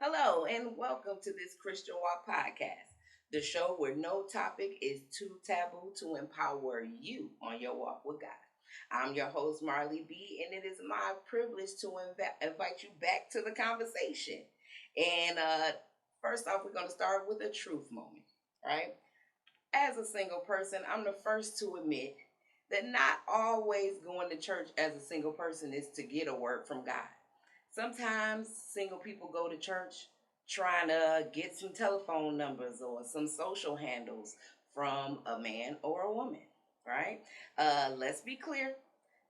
Hello, and welcome to this Christian Walk podcast, the show where no topic is too taboo to empower you on your walk with God. I'm your host, Marley B, and it is my privilege to invite you back to the conversation. And first off, we're going to start with a truth moment, right? As a single person, I'm the first to admit that not always going to church as a single person is to get a word from God. Sometimes single people go to church trying to get some telephone numbers or some social handles from a man or a woman, right? Let's be clear,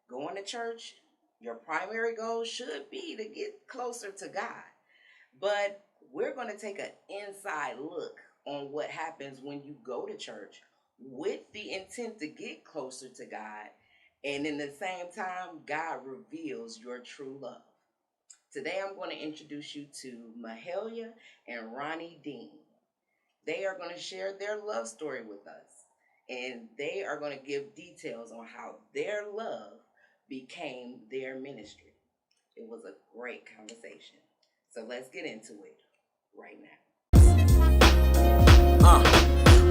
going to church, your primary goal should be to get closer to God. But we're going to take an inside look on what happens when you go to church with the intent to get closer to God. And in the same time, God reveals your true love. Today, I'm going to introduce you to Mahalia and Ronnie Dean. They are going to share their love story with us, and they are going to give details on how their love became their ministry. It was a great conversation. So let's get into it right now.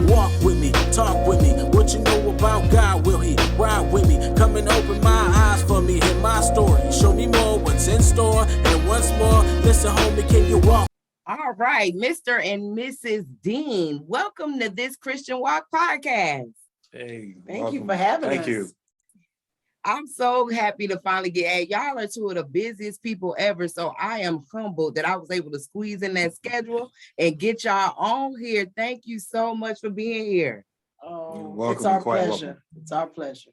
Walk with me, talk with me. What you know about God? Will He ride with me? Come and open my eyes for me. Hear my story. Show me more what's in store. And once more, listen, homie, can you walk? All right, Mr. and Mrs. Dean, welcome to this Christian Walk podcast. Hey, Thank you welcome. for having Thank us. you. I'm so happy to finally get at y'all are two of the busiest people ever. So I am humbled that I was able to squeeze in that schedule and get y'all on here. Thank you so much for being here. Oh, welcome. it's our You're quite pleasure. welcome. It's our pleasure.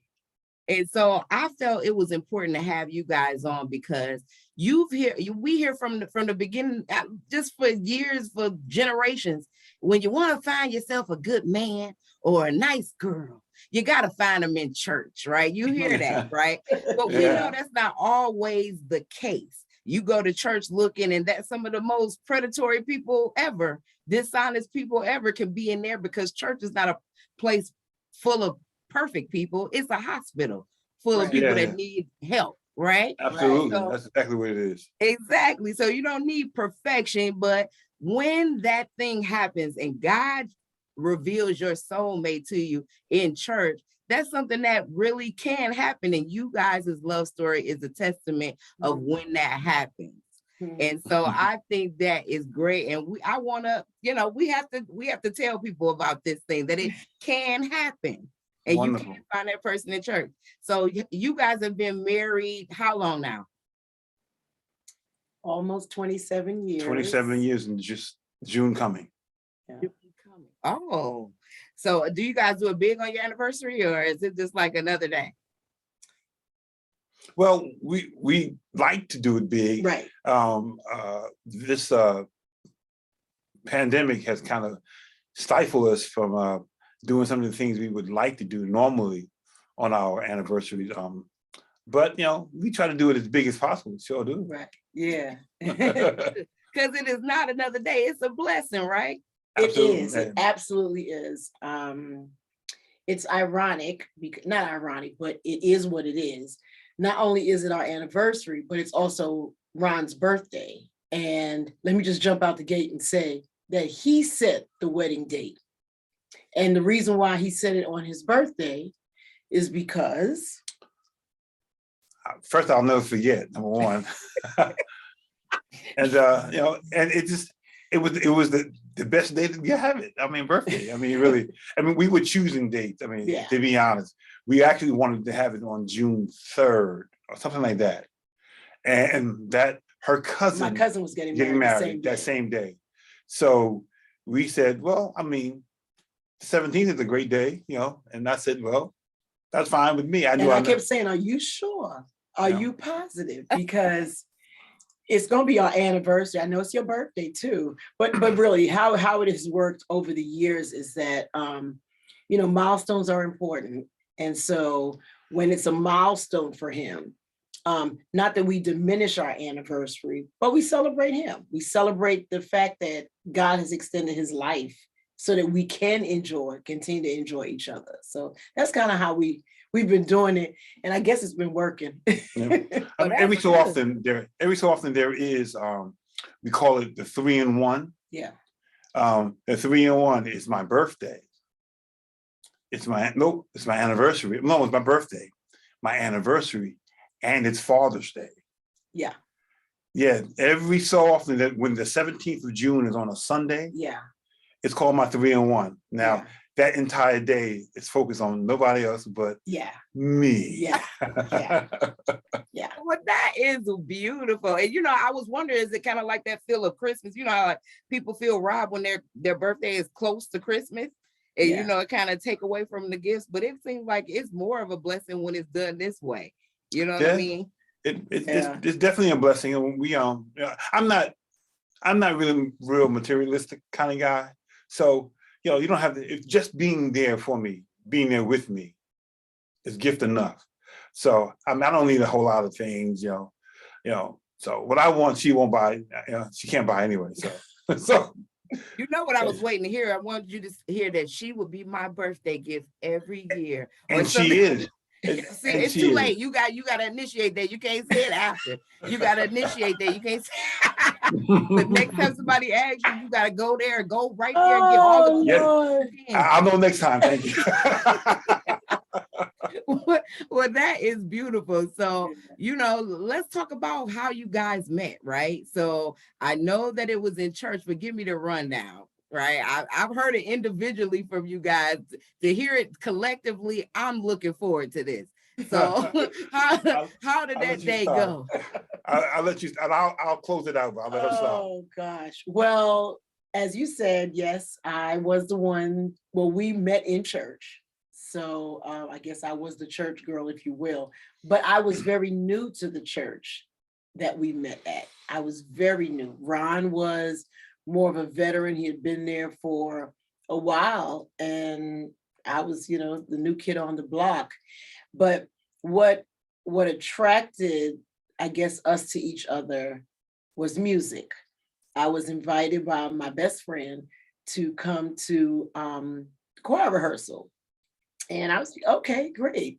And so I felt it was important to have you guys on because we hear from the beginning, just for years, for generations. When you want to find yourself a good man or a nice girl, you got to find them in church, right? You hear that, right? But we know that's not always the case. You go to church looking, and that's some of the most predatory people ever, dishonest people ever can be in there, because church is not a place full of perfect people. It's a hospital full of Right. people Yeah. that need help, right? Absolutely. So- That's exactly what it is. Exactly. So you don't need perfection, but when that thing happens and God reveals your soulmate to you in church, that's something that really can happen. And you guys' love story is a testament of when that happens. And so I think that is great. And I want to, we have to tell people about this thing, that it can happen. And Wonderful. you can find that person in church. So you guys have been married how long now? Almost 27 years. 27 years and just June coming. Yeah. Oh, so do you guys do it big on your anniversary, or is it just like another day? Well, we like to do it big. Right. This pandemic has kind of stifled us from doing some of the things we would like to do normally on our anniversaries. But we try to do it as big as possible. Sure do. Right. Yeah. Because it is not another day. It's a blessing, right? It is. It absolutely is. It's ironic, not ironic, but it is what it is. Not only is it our anniversary, but it's also Ron's birthday. And let me just jump out the gate and say that he set the wedding date. And the reason why he set it on his birthday is because First, I'll never forget, number one. And and it was the best day to have it. I mean, birthday. I mean, really. I mean, we were choosing dates. I mean, to be honest, we actually wanted to have it on June 3rd or something like that. And that my cousin was getting married that same day. So we said, well, I mean, the 17th is a great day, and I said, well, that's fine with me. I kept saying, are you sure? Are you positive? Because it's going to be our anniversary. I know it's your birthday too, but really how it has worked over the years is that, milestones are important. And so when it's a milestone for him, not that we diminish our anniversary, but we celebrate him. We celebrate the fact that God has extended his life so that we can continue to enjoy each other. So that's kind of how we've been doing it, and I guess it's been working. I mean, every so often there is we call it the 3-in-1. Yeah. The 3-in-1 is my birthday. It's my anniversary. No, it's my birthday, my anniversary, and it's Father's Day. Yeah. Yeah, every so often that when the 17th of June is on a Sunday, yeah, it's called my 3-in-1. Now, that entire day is focused on nobody else but me. Yeah. Yeah. Well, that is beautiful. And I was wondering, is it kind of like that feel of Christmas? How like people feel robbed when their birthday is close to Christmas. And it kind of take away from the gifts, but it seems like it's more of a blessing when it's done this way. You know what I mean? It's definitely a blessing. And we I'm not really real materialistic kind of guy. So, you don't have to, just being there for me, being there with me is gift enough. So I don't need a whole lot of things, so what I want, she won't buy, she can't buy anyway. So what I was waiting to hear? I wanted you to hear that she would be my birthday gift every year. And she is. See, it's too late. You got to initiate that. You can't say it after. You got to initiate that. You can't say but next time somebody asks you, you got to go there and go right there and get all the I'll know next time. Thank you. Well, that is beautiful. So, let's talk about how you guys met, right? So I know that it was in church, but give me the rundown. Right. I've heard it individually from you guys. To hear it collectively, I'm looking forward to this. So how did that day go? I'll let you, and I'll close it out. I'll let her start. Oh gosh. Well, as you said, yes, I was the one. Well, we met in church. So I guess I was the church girl, if you will. But I was very new to the church that we met at. I was very new. Ron was more of a veteran. He had been there for a while, and I was, the new kid on the block. But what attracted, I guess, us to each other was music. I was invited by my best friend to come to choir rehearsal. And I was like, okay, great,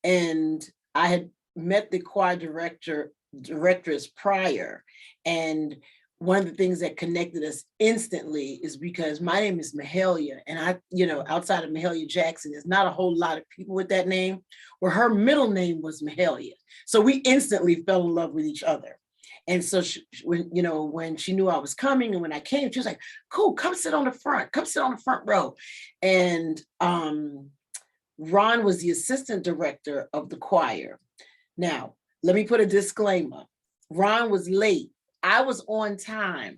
and I had met the choir directress prior. And one of the things that connected us instantly is because my name is Mahalia, and I, outside of Mahalia Jackson, there's not a whole lot of people with that name. Well, her middle name was Mahalia. So we instantly fell in love with each other. And so when she knew I was coming, and when I came, she was like, cool, come sit on the front row. And Ron was the assistant director of the choir. Now, let me put a disclaimer. Ron was late. I was on time.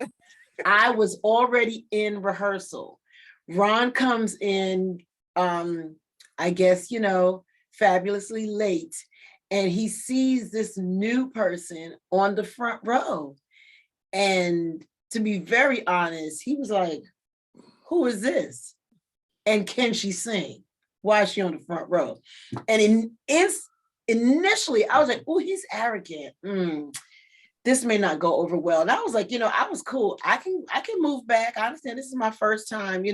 I was already in rehearsal. Ron comes in, I guess, fabulously late, and he sees this new person on the front row. And to be very honest, he was like, who is this? And can she sing? Why is she on the front row? And initially, I was like, oh, he's arrogant. This may not go over well. And I was like, I was cool. I can move back. I understand this is my first time,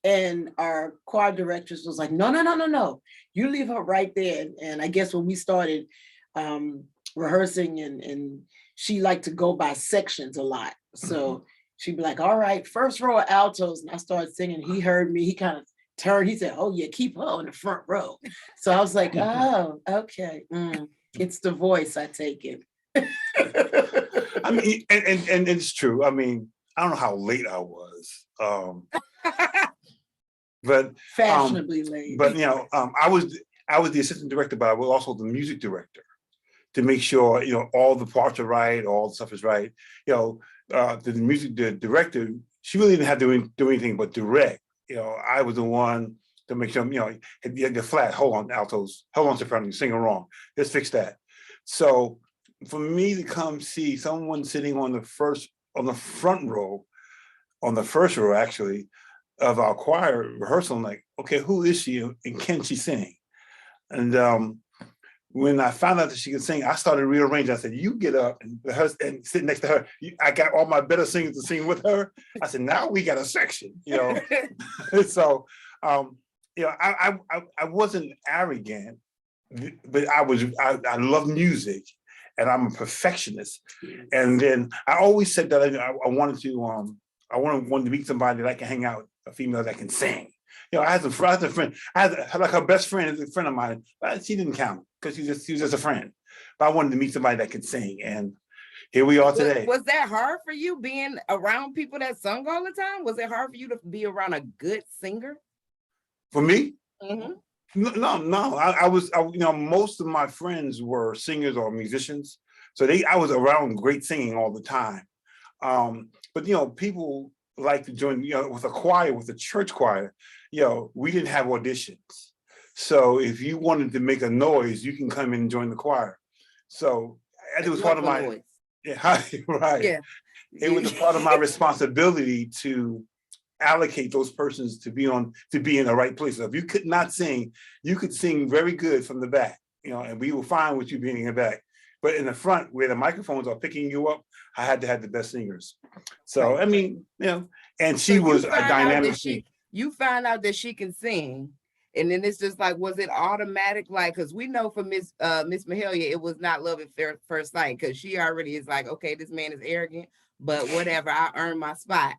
and our choir directress was like, no. You leave her right there. And I guess when we started rehearsing and she liked to go by sections a lot. So she'd be like, all right, first row of altos. And I started singing. He heard me. He kind of turned. He said, oh yeah, keep her on the front row. So I was like, oh, okay. It's the voice, I take it. I mean, and it's true. I mean, I don't know how late I was, but fashionably late. But I was the assistant director, but I was also the music director to make sure all the parts are right, all the stuff is right. The director, she really didn't have to do anything but direct. I was the one to make sure the flat. Hold on, altos. Hold on, soprano. You're singing wrong. Let's fix that. So for me to come see someone sitting on the first row actually of our choir rehearsal, I'm like, okay, who is she and can she sing? And when I found out that she could sing, I started rearranging. I said, you get up and sit next to her. I got all my better singers to sing with her. I said, now we got a section, So, I wasn't arrogant, but I love music. and I'm a perfectionist. And then I always said that I wanted to meet somebody that I can hang out, a female that can sing. You know, I had a friend, like her best friend is a friend of mine, but she didn't count because she was just a friend. But I wanted to meet somebody that could sing, and here we are today. Was that hard for you being around people that sung all the time? Was it hard for you to be around a good singer? For me? Mm-hmm. No. I was, most of my friends were singers or musicians, so I was around great singing all the time. But people like to join, with a choir, with a church choir. We didn't have auditions, so if you wanted to make a noise, you can come in and join the choir. So it was part of my noise. Yeah, right. Yeah. It was a part of my responsibility to allocate those persons to be in the right place. So if you could not sing, you could sing very good from the back, and we were fine with you being in the back. But in the front, where the microphones are picking you up, I had to have the best singers. So right. I mean, and she was a dynamic. You find out that she can sing, and then it's just like, was it automatic? Like, because we know for Miss Mahalia, it was not love at first sight, because she already is like, okay, this man is arrogant, but whatever, I earned my spot.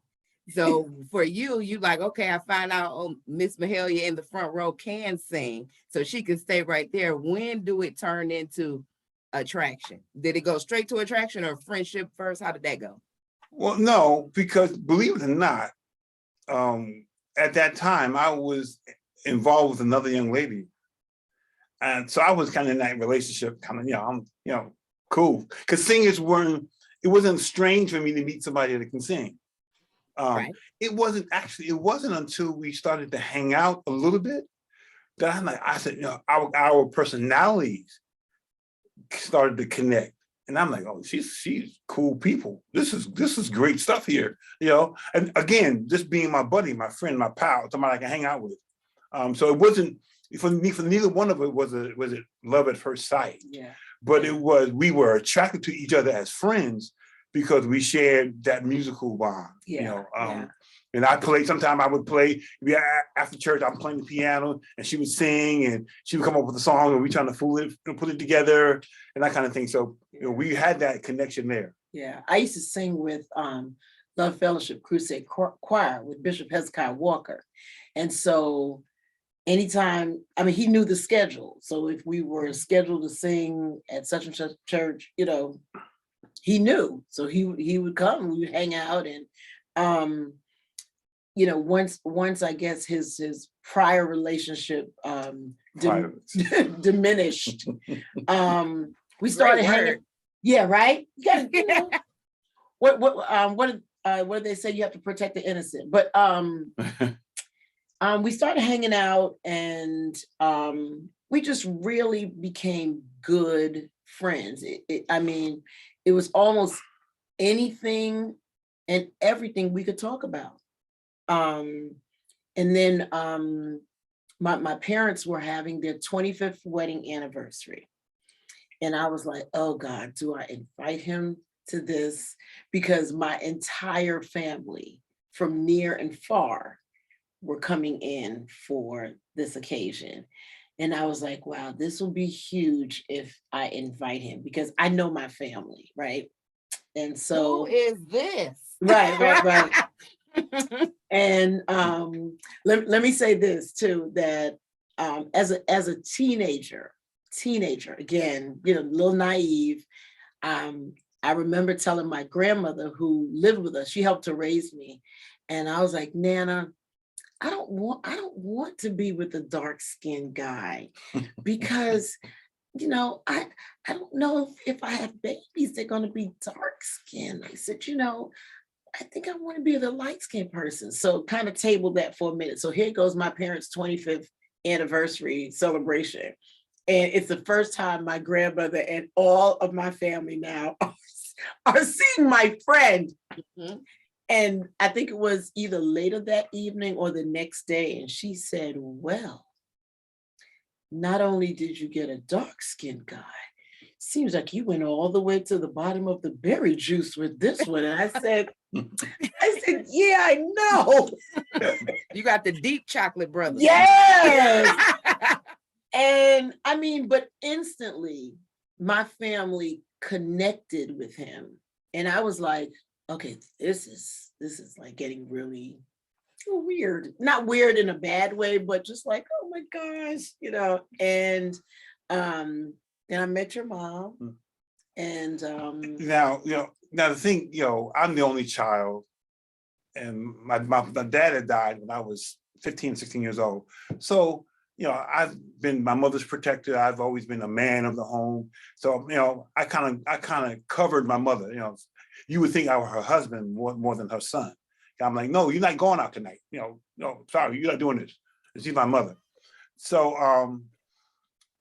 So for you like, okay, I find out Miss Mahalia in the front row can sing, so she can stay right there. When do it turn into attraction? Did it go straight to attraction or friendship first? How did that go? Well, no, because believe it or not, at that time I was involved with another young lady, and so I was kind of in that relationship, kind of, I'm, cool, because singers it wasn't strange for me to meet somebody that can sing. Right. It wasn't until we started to hang out a little bit that I said, our personalities started to connect. And I'm like, oh, she's cool people. This is great stuff here, And again, just being my buddy, my friend, my pal, somebody I can hang out with. So it wasn't for neither one of it was it love at first sight. Yeah. But we were attracted to each other as friends because we shared that musical bond. Yeah. And sometimes I would play, after church, I'm playing the piano and she would sing and she would come up with a song and we trying to fool it and put it together and that kind of thing. So, we had that connection there. Yeah. I used to sing with Love Fellowship Crusade Choir with Bishop Hezekiah Walker. And so anytime, he knew the schedule. So if we were scheduled to sing at such and such church, he knew. So he would come, we would hang out, and once I guess his prior relationship diminished, we started hanging. Yeah, right. Yeah. What do they say? You have to protect the innocent. But we started hanging out, and we just really became good friends. It was almost anything and everything we could talk about. And then my parents were having their 25th wedding anniversary. And I was like, oh God, do I invite him to this? Because my entire family from near and far were coming in for this occasion. And I was like, wow, this will be huge if I invite him, because I know my family, right? And so, who is this? Right. And let me say this too, that as a teenager, again, a little naive. I remember telling my grandmother, who lived with us, she helped to raise me, and I was like, Nana, I don't want to be with a dark-skinned guy, because I don't know if I have babies, they're going to be dark-skinned. I said, I think I want to be the light-skinned person. So kind of tabled that for a minute. So here goes my parents' 25th anniversary celebration. And it's the first time my grandmother and all of my family now are seeing my friend. Mm-hmm. And I think it was either later that evening or the next day. And she said, well, not only did you get a dark-skinned guy, seems like you went all the way to the bottom of the berry juice with this one. And I said, yeah, I know. You got the deep chocolate brother. Yes. And but instantly my family connected with him. And I was like, okay, this is like getting really weird. Not weird in a bad way, but just like, oh my gosh, And then I met your mom. And now the thing, I'm the only child, and my dad had died when I was 15, 16 years old. So, I've been my mother's protector. I've always been a man of the home. So, I kind of covered my mother. You would think I was her husband more than her son. I'm like, no, you're not going out tonight. No, sorry, you're not doing this. And she's my mother. So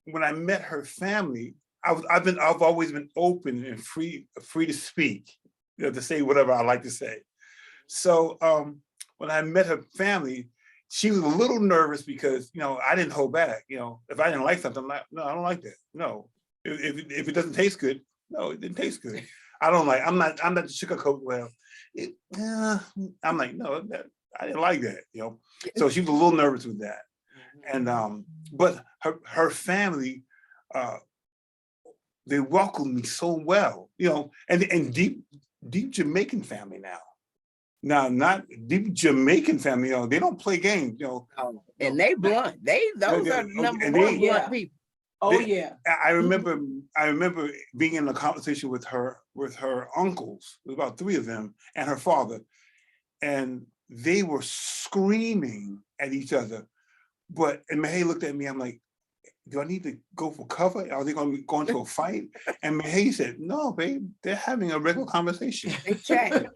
when I met her family, I've always been open and free to speak, to say whatever I like to say. So when I met her family, she was a little nervous because I didn't hold back. If I didn't like something, I'm like, no, I don't like that. No, if it doesn't taste good, no, it didn't taste good. I'm not the sugarcoat. Well, I'm like, no, I didn't like that. So she was a little nervous with that, and but her family, they welcomed me so well. And deep Jamaican family now. Now, not deep Jamaican family, they don't play games, And they blunt. Those are the number one blunt people. I remember being in a conversation with her uncles, about 3 of them, and her father, and they were screaming at each other. And Mahalia looked at me, I'm like, do I need to go for cover? Are they going to go into a fight? And Mahalia said, no, babe, they're having a regular conversation. Exactly.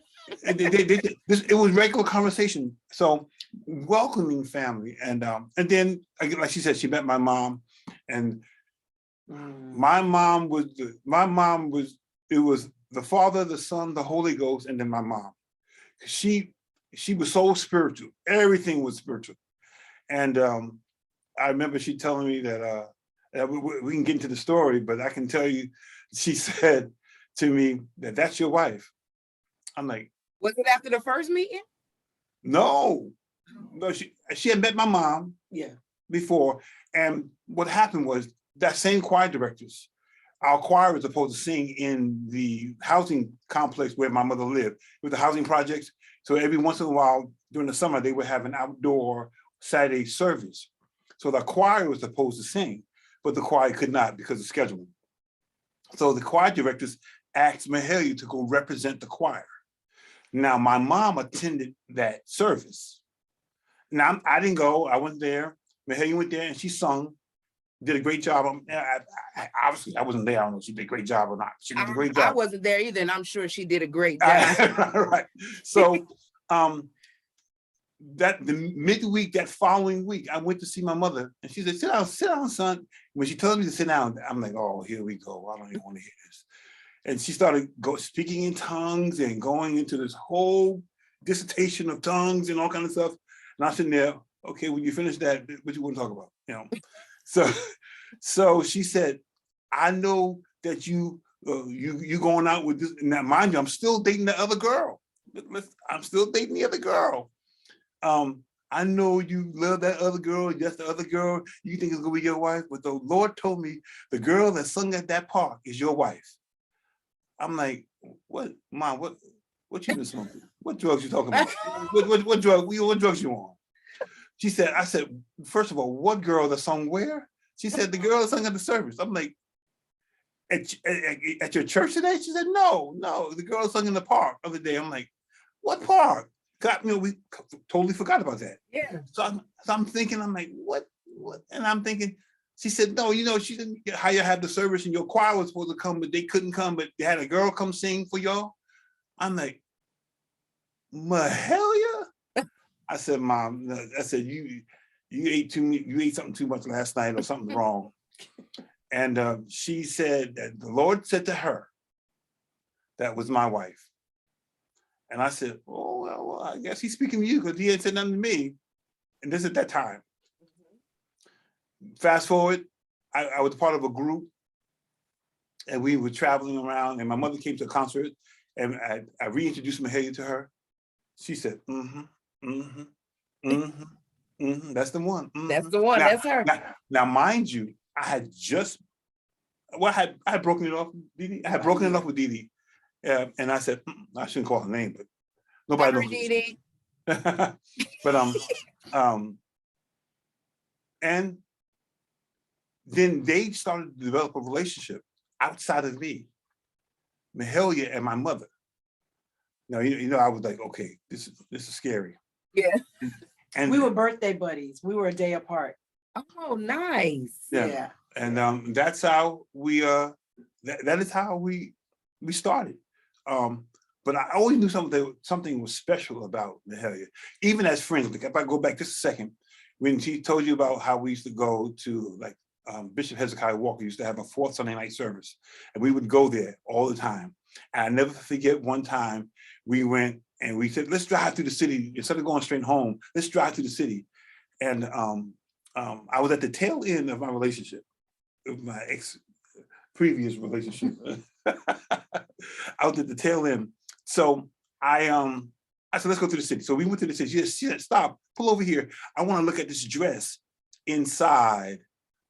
It was regular conversation. So welcoming family, and then like she said, she met my mom, and my mom was it was the Father, the Son, the Holy Ghost, and then my mom. She was so spiritual. Everything was spiritual, and I remember she telling me that we can get into the story, but I can tell you, she said to me that's your wife. I'm like, was it after the first meeting? No, she had met my mom before. And what happened was that same choir directors, our choir was supposed to sing in the housing complex where my mother lived, with the housing projects. So every once in a while during the summer, they would have an outdoor Saturday service. So the choir was supposed to sing, but the choir could not because of scheduling. So the choir directors asked Mahalia to go represent the choir. Now, my mom attended that service. Now, I didn't go. I went there. Mahalia went there and she sung, did a great job. Obviously, I wasn't there. I don't know if she did a great job or not. She did a great job. I wasn't there either, and I'm sure she did a great job. Right. So the midweek, that following week, I went to see my mother, and she said, sit down, son. When she told me to sit down, I'm like, oh, here we go. I don't even want to hear this. And she started speaking in tongues and going into this whole dissertation of tongues and all kind of stuff. And I'm sitting there, okay, when you finish that, what you want to talk about? So she said, I know that you going out with this. Now, mind you, I'm still dating the other girl. I'm still dating the other girl. I know you love that other girl. That's the other girl. You think it's gonna be your wife, but the Lord told me the girl that sung at that park is your wife. I'm like, what, Mom? What you been smoking? What drugs you talking about? What drugs you on? She said, I said, first of all, what girl that sung where? She said, the girl that sung at the service. I'm like, at your church today? She said, no, the girl that sung in the park the other day. I'm like, what park? We totally forgot about that. Yeah. So I'm thinking, I'm like, what? And I'm thinking, she said, no, she didn't how you had the service and your choir was supposed to come, but they couldn't come, but they had a girl come sing for y'all. I'm like, Mahalia? I said, Mom, I said, you ate something too much last night or something wrong. And she said that the Lord said to her, that was my wife. And I said, oh, well, I guess he's speaking to you because he ain't said nothing to me. And this at that time. Fast forward, I was part of a group and we were traveling around and my mother came to a concert and I reintroduced Mahalia to her. She said, that's the one. That's the one, that's her. Now, mind you, I had just Well, I had broken it off with Dee Dee. I had broken it off with Dee Dee. And I said, I shouldn't call her name, but nobody knows. Dee Dee. But and then they started to develop a relationship outside of me, Mahalia and my mother. Now, you know, I was like, okay, this is scary. Yeah. And we were birthday buddies. We were a day apart. Oh, nice. Yeah. And that's how we that is how we started. But I always knew something was special about Mahalia, even as friends. Like if I go back just a second, when she told you about how we used to go to, like, Bishop Hezekiah Walker used to have a fourth Sunday night service, and we would go there all the time. And I never forget one time we went and we said, let's drive through the city. Instead of going straight home, let's drive through the city. And I was at the tail end of my relationship, of my previous relationship. I was at the tail end. So I said, let's go to the city. So we went to the city. She said, stop, pull over here. I want to look at this dress inside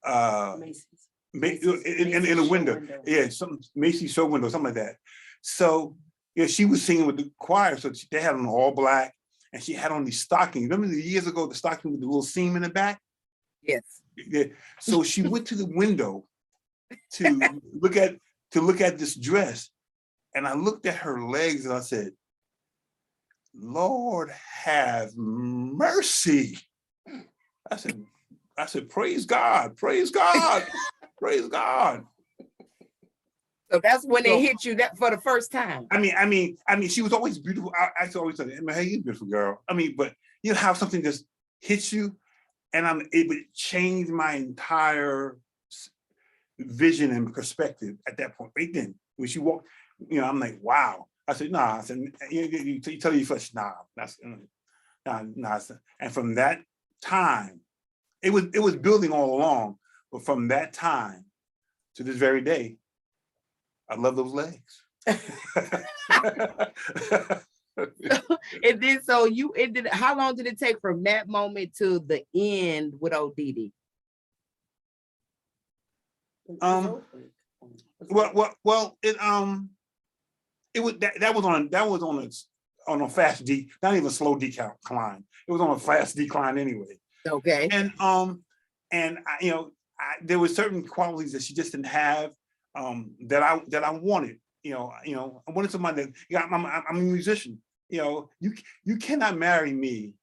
Macy's. In a window. Yeah, some Macy's show window, something like that. So yeah, she was singing with the choir. So they had on all black, and she had on these stockings. Remember the years ago, the stocking with the little seam in the back? Yes. Yeah. So she went to the window to look at this dress, and I looked at her legs and I said, Lord have mercy. I said, praise God, praise God, praise God. So that's when it hit you that for the first time. I mean, she was always beautiful. I always said, hey, you're a beautiful girl. I mean, but you know how something just hits you, and it would change my entire vision and perspective at that point. Right then, when she walked, you know, I'm like, wow. I said, nah. I said, you tell your flesh, nah. That's nah. And from that time, it was building all along. But from that time to this very day, I love those legs. And then how long did it take from that moment to the end with old Dee Dee? Well, that was on a fast not even slow decline. It was on a fast decline anyway. Okay. And you know, there were certain qualities that she just didn't have that I wanted. You know, I wanted somebody that, yeah, I'm a musician. You know, you cannot marry me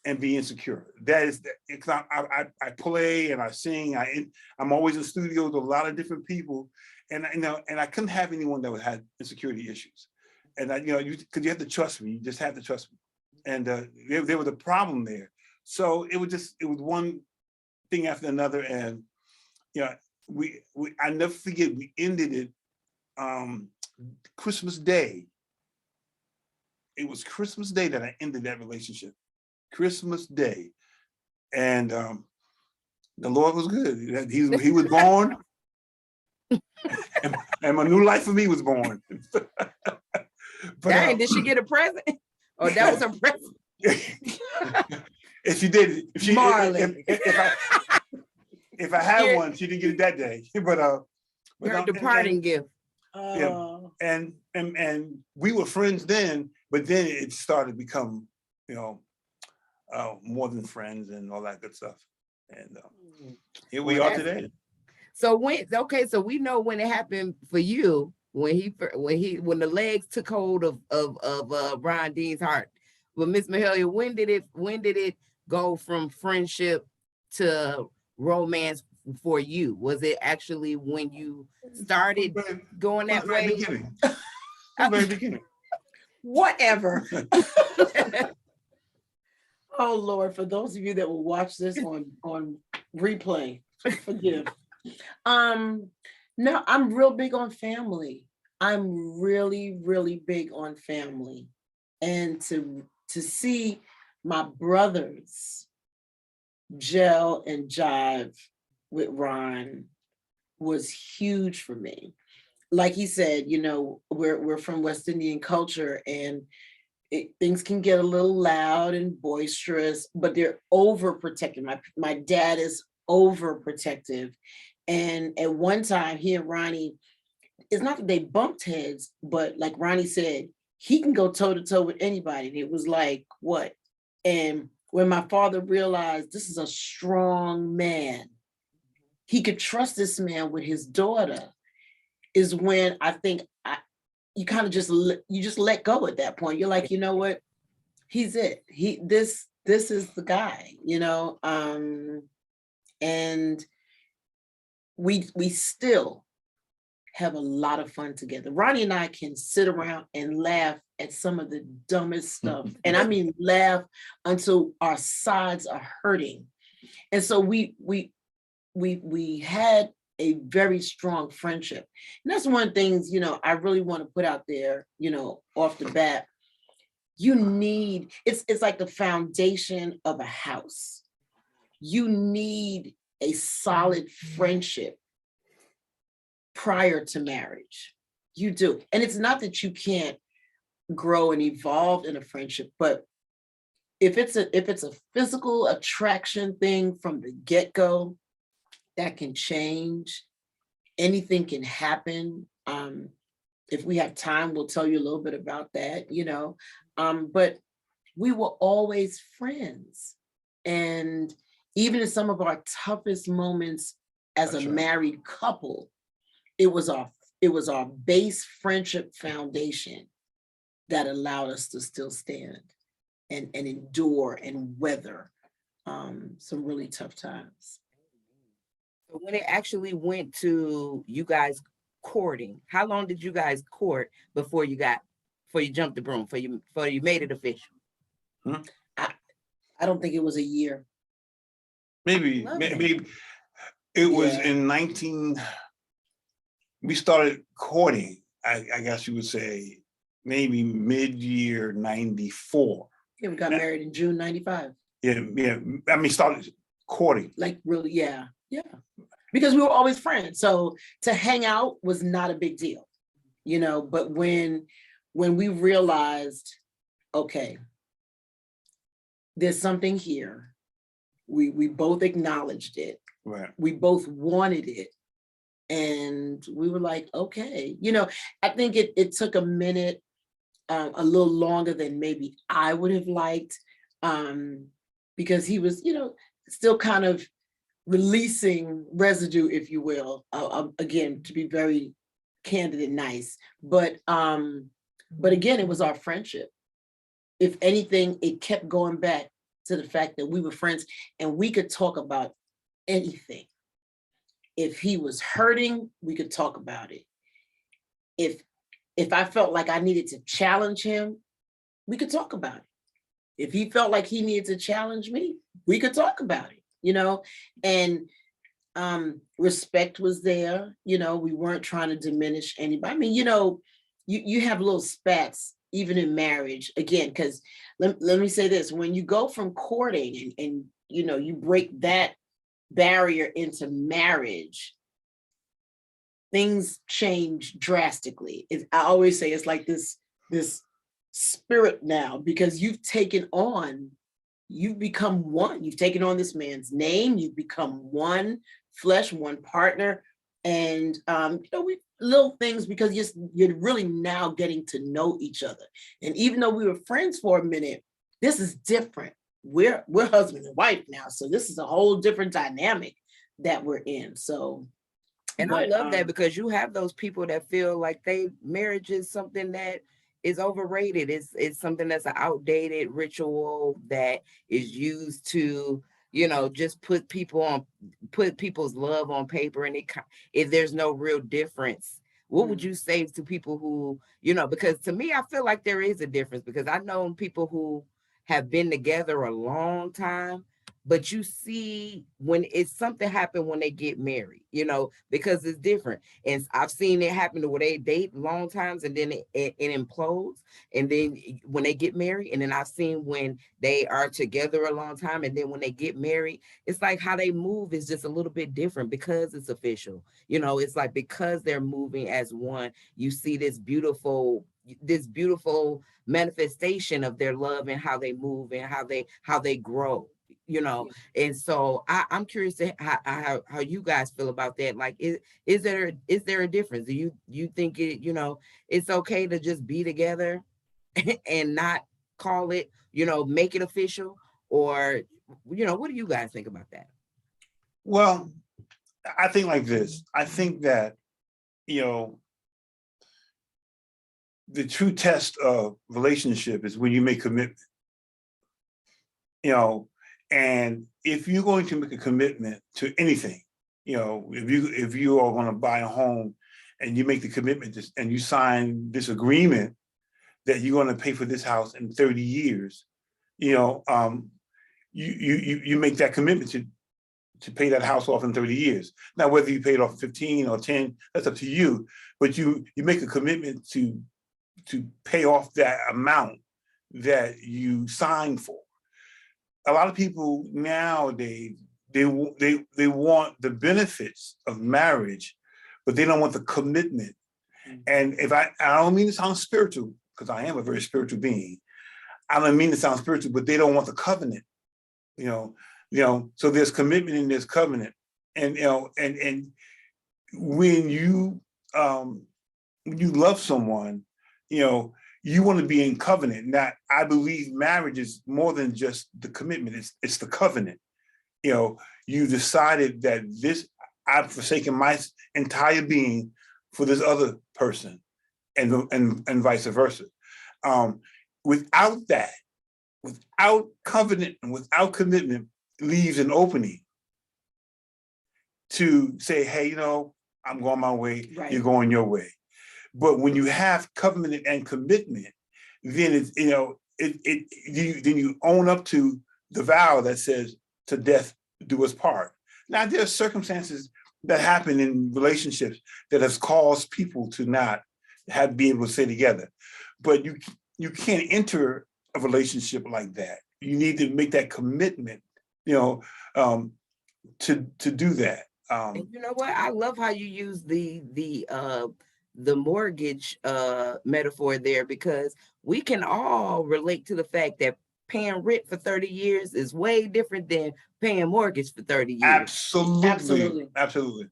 and be insecure. That is, because I play and I sing. I'm always in studios with a lot of different people, and I couldn't have anyone that had insecurity issues. And because you have to trust me. You just have to trust me. And there was a problem there. So it was one thing after another, and you know, I never forget, we ended it Christmas Day. It was Christmas Day that I ended that relationship. Christmas Day, and the Lord was good. He was born, and my new life for me was born. But, dang, did she get a present? Or that was a present? If she did, if I had one, she didn't get it that day. But her departing gift. Yeah, and we were friends then, but then it started to become, you know, more than friends and all that good stuff. And here we are today. So so we know when it happened for you, when the legs took hold of Ron Dean's heart. But Miss Mahalia, when did it go from friendship to romance for you? Was it actually when you started going that way? Very beginning. Whatever. Oh Lord, for those of you that will watch this on replay, forgive. No, I'm real big on family. I'm really, really big on family. And to see my brothers gel and jive with Ron was huge for me. Like he said, you know, we're from West Indian culture, and things can get a little loud and boisterous, but they're overprotective. My dad is overprotective, And at one time, he and Ronnie, it's not that they bumped heads, but like Ronnie said, he can go toe to toe with anybody. And it was like, what? And when my father realized this is a strong man, he could trust this man with his daughter, is when I think you kind of just let go at that point. You're like, you know what? He's it. This is the guy, and we still have a lot of fun together. Ronnie and I can sit around and laugh at some of the dumbest stuff. And I mean laugh until our sides are hurting. And so we had a very strong friendship. And that's one of the things, I really want to put out there, off the bat. You need, it's like the foundation of a house. You need a solid friendship prior to marriage. You do. And it's not that you can't grow and evolve in a friendship, but if it's a physical attraction thing from the get-go, that can change. Anything can happen. If we have time, we'll tell you a little bit about that, but we were always friends. And even in some of our toughest moments as a married couple, it was our base friendship foundation that allowed us to still stand and endure and weather some really tough times. So when it actually went to you guys courting, how long did you guys court before you jumped the broom, before you made it official? I don't think it was a year. Maybe it was in we started courting, I guess you would say, maybe mid-year 94. Yeah, we got married in June 95. Yeah. I mean, started courting. Like really, yeah. Because we were always friends. So to hang out was not a big deal, but when we realized, okay, there's something here, we both acknowledged it. Right. We both wanted it. And we were like, okay, I think it took a minute, a little longer than maybe I would have liked, because he was, still kind of releasing residue, if you will, again, to be very candid and nice. But again, it was our friendship. If anything, it kept going back to the fact that we were friends and we could talk about anything. If he was hurting, we could talk about it. If I felt like I needed to challenge him, we could talk about it. If he felt like he needed to challenge me, we could talk about it, and respect was there. We weren't trying to diminish anybody. I mean, you have little spats even in marriage, again, because let me say this, when you go from courting and you break that barrier into marriage, things change drastically. I always say it's like this spirit now, because you've become one. You've taken on this man's name. You've become one flesh, one partner, and we little things, because you're really now getting to know each other. And even though we were friends for a minute, this is different. We're husband and wife now, so this is a whole different dynamic that we're in. So, and I love that, because you have those people that feel like marriage is something that is overrated. It's something that's an outdated ritual that is used to, just put people's love on paper, and if there's no real difference. What would you say to people who, because to me, I feel like there is a difference, because I know people who have been together a long time, but you see when it's something happen when they get married, because it's different. And I've seen it happen to where they date long times and then it implodes. And then when they get married, and then I've seen when they are together a long time, and then when they get married, it's like how they move is just a little bit different because it's official. It's like, because they're moving as one, you see this beautiful manifestation of their love and how they move and how they grow. you know. And so I'm curious to how you guys feel about that. Like, is there a difference? Do you think it's okay to just be together and not call it, make it official? Or, what do you guys think about that? Well, I think like this. I think that, the true test of relationship is when you make commitment. And if you're going to make a commitment to anything, if you are going to buy a home and you make the commitment and you sign this agreement that you're going to pay for this house in 30 years, you make that commitment to pay that house off in 30 years. Now, whether you pay it off 15 or 10, that's up to you. But you make a commitment to pay off that amount that you signed for. A lot of people nowadays, they want the benefits of marriage, but they don't want the commitment. And if I don't mean to sound spiritual, because I am a very spiritual being. I don't mean to sound spiritual, but they don't want the covenant. So there's commitment and there's covenant. And and when you love someone, you want to be in covenant. Now, I believe marriage is more than just the commitment. It's the covenant. You decided that I've forsaken my entire being for this other person, and vice versa. Without that, without covenant and without commitment, leaves an opening to say, hey, I'm going my way, right. You're going your way. But when you have covenant and commitment, then it's, then you own up to the vow that says, to death do us part. Now, there are circumstances that happen in relationships that has caused people to not be able to stay together. But you can't enter a relationship like that. You need to make that commitment, to do that. And you know what? I love how you use the mortgage metaphor there, because we can all relate to the fact that paying rent for 30 years is way different than paying mortgage for 30 years. Absolutely.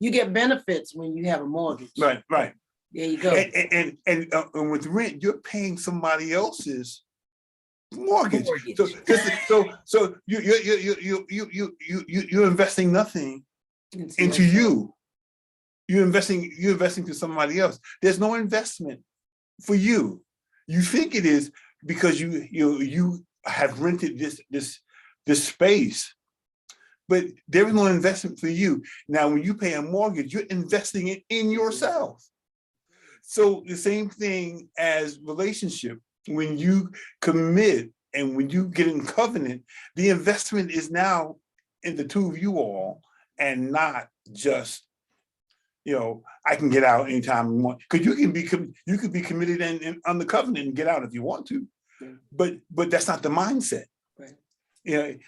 You get benefits when you have a mortgage. Right. There you go. And with rent, you're paying somebody else's mortgage. So you're investing nothing into you. You're investing to somebody else. There's no investment for you. You think it is because you have rented this space, but there is no investment for you. Now, when you pay a mortgage, you're investing it in yourself. So the same thing as relationship. When you commit and when you get in covenant, the investment is now in the two of you all, and not just, I can get out anytime I want. Because you could be committed and on the covenant and get out if you want to, but that's not the mindset. Right.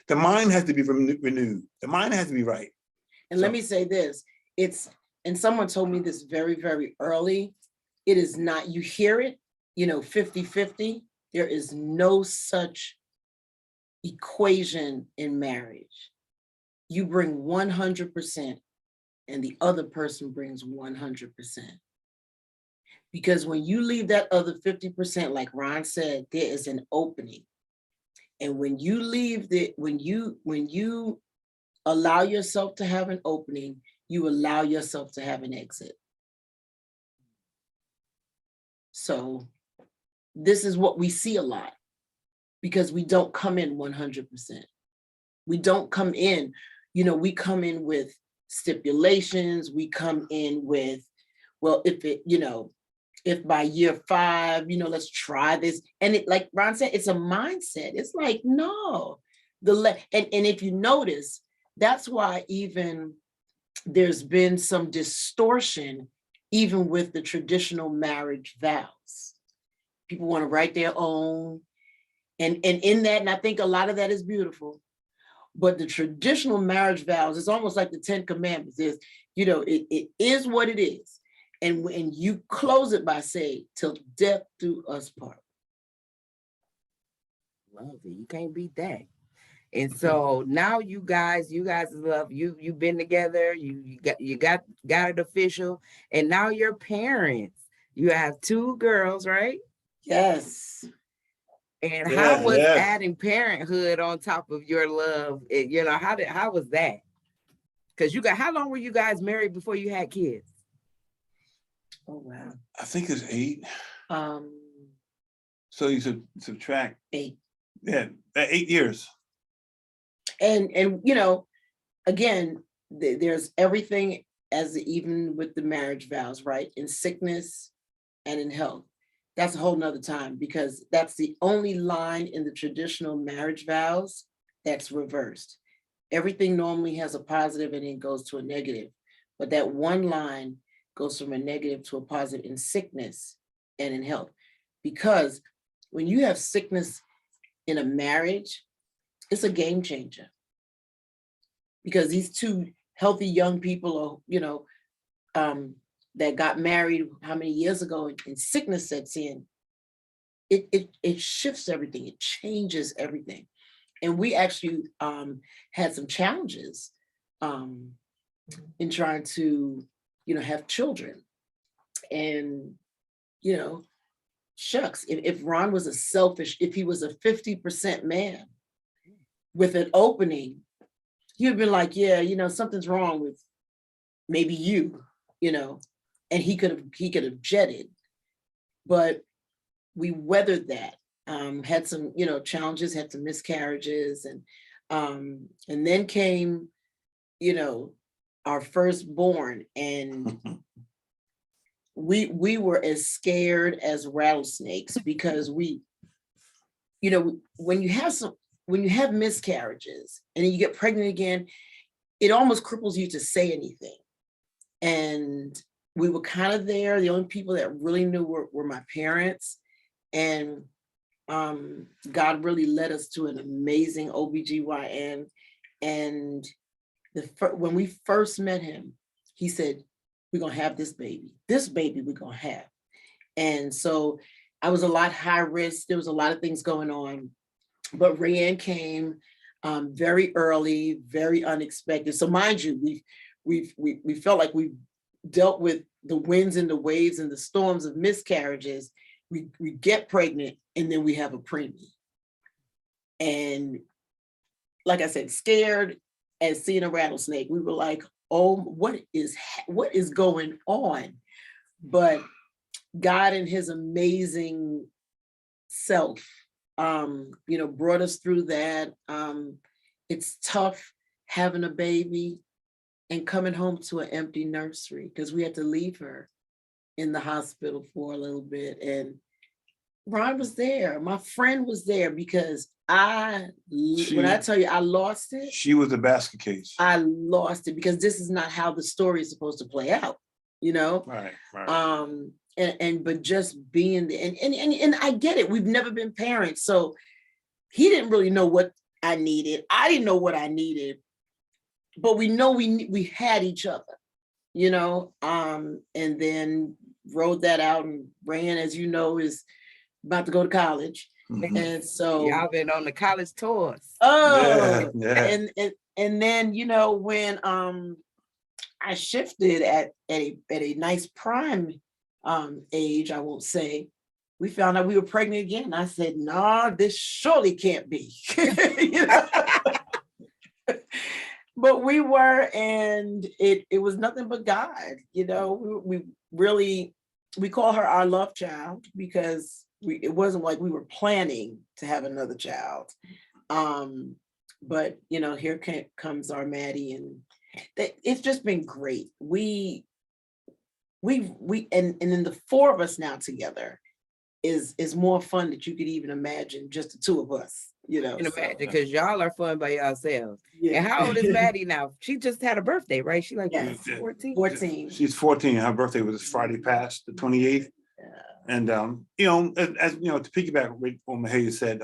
The mind has to be renewed. The mind has to be right. And let me say this: and someone told me this very, very early. It is not. You hear it, 50-50. There is no such equation in marriage. You bring 100%. And the other person brings 100%. Because when you leave that other 50%, like Ron said, there is an opening. And when you leave when you allow yourself to have an opening, you allow yourself to have an exit. So this is what we see a lot, because we don't come in 100%. We don't come in, we come in with stipulations. We come in with, well, if by year 5, let's try this. And it, like Ron said, it's a mindset. It's like, no, and if you notice, that's why even there's been some distortion, even with the traditional marriage vows. People want to write their own. And in that, and I think a lot of that is beautiful. But the traditional marriage vows, it's almost like the 10 Commandments. Is, it is what it is. And when you close it by saying, till death do us part. Love it. You can't beat that. And so now you guys love you've been together, you got it official, and now you're parents. You have two girls, right? Yes. And Yeah, how was yeah. adding parenthood on top of your love? How was that? Because how long were you guys married before you had kids? Oh wow. I think it's 8. Um, So you subtract 8. Yeah, 8 years. And again, there's everything as even with the marriage vows, right? In sickness and in health. That's a whole nother time, because that's the only line in the traditional marriage vows that's reversed. Everything normally has a positive and then goes to a negative. But that one line goes from a negative to a positive in sickness and in health. Because when you have sickness in a marriage, it's a game changer. Because these two healthy young people are, that got married how many years ago, and sickness sets in, it shifts everything, it changes everything. And we actually had some challenges in trying to, have children. And, shucks, if Ron was if he was a 50% man with an opening, he'd been like, yeah, something's wrong with maybe and he could have jetted. But we weathered that, had some, challenges, had some miscarriages, and then came, our firstborn, and we were as scared as rattlesnakes, because when you have miscarriages and then you get pregnant again, it almost cripples you to say anything. And we were kind of there. The only people that really knew were my parents. And God really led us to an amazing OBGYN. And when we first met him, he said, we're going to have this baby. This baby we're going to have. And so I was a lot high risk. There was a lot of things going on. But Rayanne came very early, very unexpected. So mind you, we felt like we dealt with the winds and the waves and the storms of miscarriages. We get pregnant, and then we have a preemie. And like I said, scared as seeing a rattlesnake. We were like, oh, what is going on? But God in his amazing self, brought us through that. It's tough having a baby and coming home to an empty nursery, because we had to leave her in the hospital for a little bit. And Ron was there. My friend was there, because when I tell you I lost it. She was a basket case. I lost it, because this is not how the story is supposed to play out, Right. But just being there, and I get it. We've never been parents, so he didn't really know what I needed. I didn't know what I needed, but we know we had each other, and then rode that out. And Rand, as you know, is about to go to college. Mm-hmm. And so y'all been on the college tours. Yeah. And then when I shifted at a nice prime age, I won't say, we found out we were pregnant again. I said, nah, this surely can't be. But we were, and it was nothing but God. We really, we call her our love child, because it wasn't like we were planning to have another child. But here comes our Maddie, and it's just been great. And then the 4 of us now together is more fun than you could even imagine, just the 2 of us. Imagine, because y'all are fun by yourselves. Yeah. And how old is Maddie now? She just had a birthday, right? She like 14? 14. She's 14. Her birthday was Friday past, the 28th. Yeah. And as to piggyback what Mahalia said,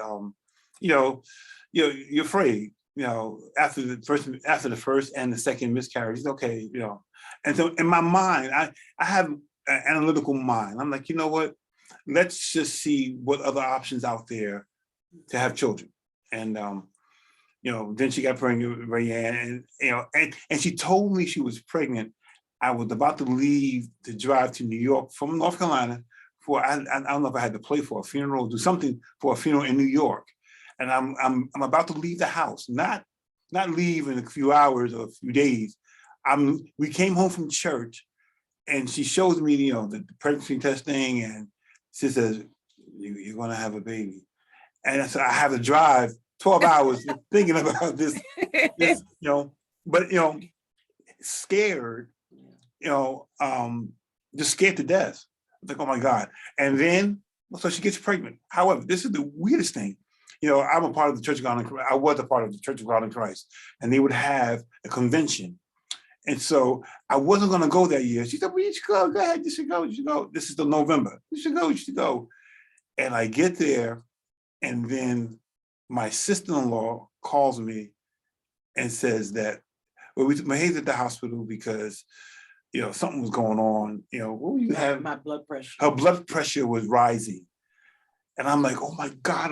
you're afraid, after the first and the second miscarriage, okay, And so in my mind, I have an analytical mind. I'm like, you know what? Let's just see what other options out there to have children. And then she got pregnant with Rayanne, and she told me she was pregnant. I was about to leave to drive to New York from North Carolina for, I don't know if I had to play for a funeral, do something for a funeral in New York. And I'm about to leave the house, not leave in a few hours or a few days. We came home from church, and she shows me, the pregnancy testing, and she says, you're gonna have a baby. And so I have to drive 12 hours thinking about this, but scared, just scared to death. Like, oh my God. And then, so she gets pregnant. However, this is the weirdest thing. I'm a part of the Church of God in Christ. I was a part of the Church of God in Christ, and they would have a convention. And so I wasn't going to go that year. She said, well, you should go. Go ahead. You should go. You should go. This is the November. You should go. You should go. And I get there, and then my sister-in-law calls me and says that, well, Maha's at the hospital because, something was going on. What were you having? My blood pressure. Her blood pressure was rising. And I'm like, oh my God,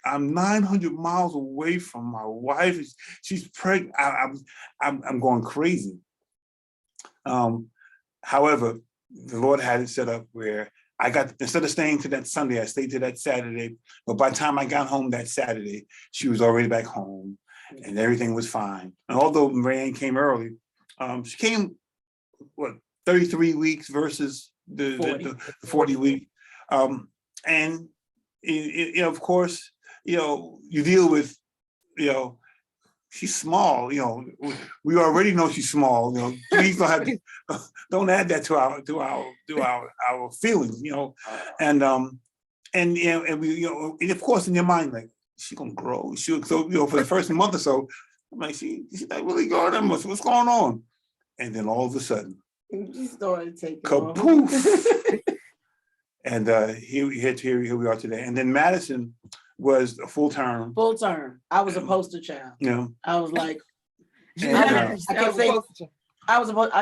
I'm 900 miles away from my wife. She's pregnant. I'm going crazy. However, the Lord had it set up where instead of staying to that Sunday, I stayed to that Saturday. But by the time I got home that Saturday, she was already back home and everything was fine. And although Marianne came early, she came, 33 weeks versus the 40 week. And, of course, you deal with, she's small, we already know she's small, please don't add that to our feelings, and we, and of course in your mind, like, she's gonna grow. So, for the first month or so, I'm like, she's not really growing. What's going on? And then all of a sudden, she started taking kapoof. And here we are today. And then Madison was a full term. Full term. I was a poster child. I was like, and, I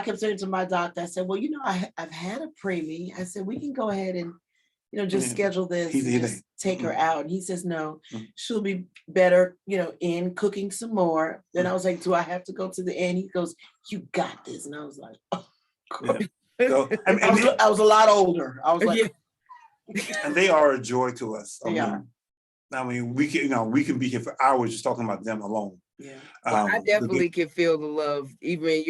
kept saying to my doctor, I said, well, I've had a preemie. I said, we can go ahead and, just schedule this, just take her out. And he says, no, she'll be better, in cooking some more. Then I was like, do I have to go to the end? He goes, you got this. And I was like, oh. So, I was a lot older. I was like, and they are a joy to us. I mean, we can be here for hours just talking about them alone. Yeah. Well, I definitely can feel the love, even,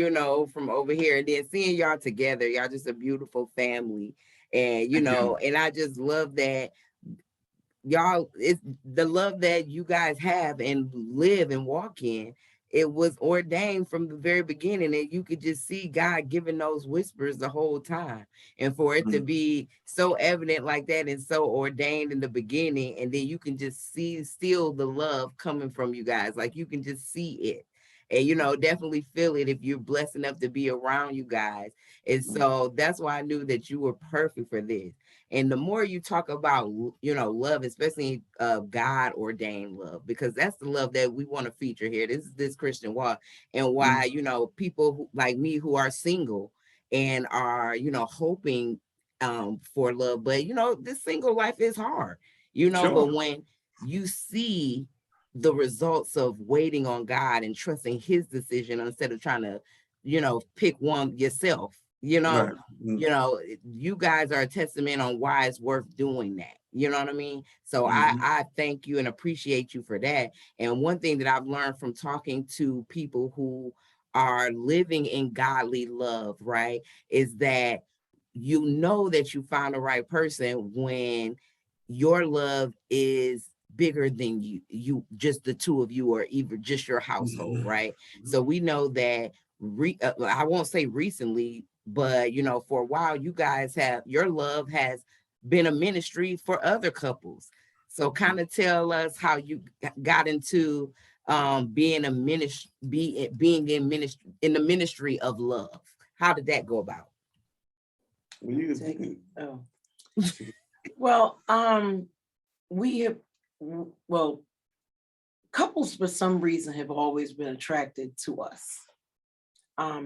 from over here. And then seeing y'all together, y'all just a beautiful family. And, and I just love that y'all, it's the love that you guys have and live and walk in. It was ordained from the very beginning, and you could just see God giving those whispers the whole time. And for it to be so evident like that and so ordained in the beginning, and then you can just still the love coming from you guys. Like you can just see it. And, definitely feel it if you're blessed enough to be around you guys. And so that's why I knew that you were perfect for this. And the more you talk about, love, especially God ordained love, because that's the love that we want to feature here. This is this Christian walk, and why, people like me who are single and are, hoping for love. But, this single life is hard, Sure. But when you see the results of waiting on God and trusting his decision instead of trying to, pick one yourself, Right. You guys are a testament on why it's worth doing that. You know what I mean? So I thank you and appreciate you for that. And one thing that I've learned from talking to people who are living in godly love, right, is that that you found the right person when your love is bigger than you just the two of you, or even just your household, right? So we know that I won't say recently, but for a while, you guys your love has been a ministry for other couples. So kind of tell us how you got into being a ministry, being in the ministry of love. How did that go about? Well, couples for some reason have always been attracted to us. I